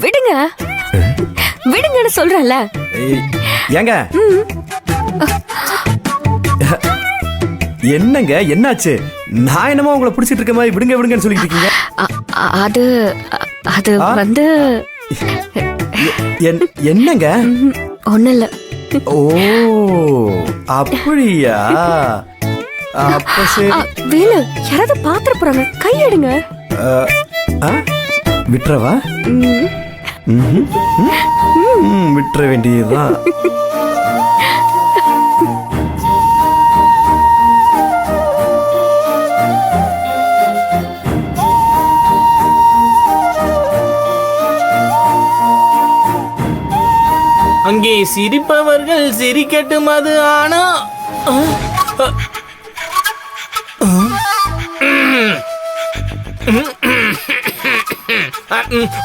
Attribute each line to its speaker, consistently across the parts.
Speaker 1: விடுங்க விடுங்கன்னு சொல்றேன்ல.
Speaker 2: ஏங்க என்னங்க என்னாச்சு? நான் என்னமோ உங்களை பிடிச்சிட்டு இருக்க மாதிரி விடுங்க விடுங்கன்னு சொல்லிட்டு இருக்கீங்க.
Speaker 1: அது அது வந்து
Speaker 2: என்னங்க?
Speaker 1: ஒண்ணு இல்ல.
Speaker 2: ஓ அப்படியா? அப்ப சரி.
Speaker 1: வேலு, யாராவது பாத்திர போறாங்க, கை எடுங்க.
Speaker 2: விட்டுறவா? விட்டுற வேண்டியதுதான்.
Speaker 3: அங்கே சிரிப்பவர்கள் சிரிக்கட்டும், அது ஆனா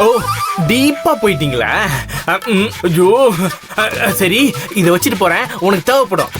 Speaker 3: ஓ டீப்பா போயிட்டீங்களா? ஐயோ சரி, இதை வச்சுட்டு போறேன், உனக்கு தேவைப்படும்.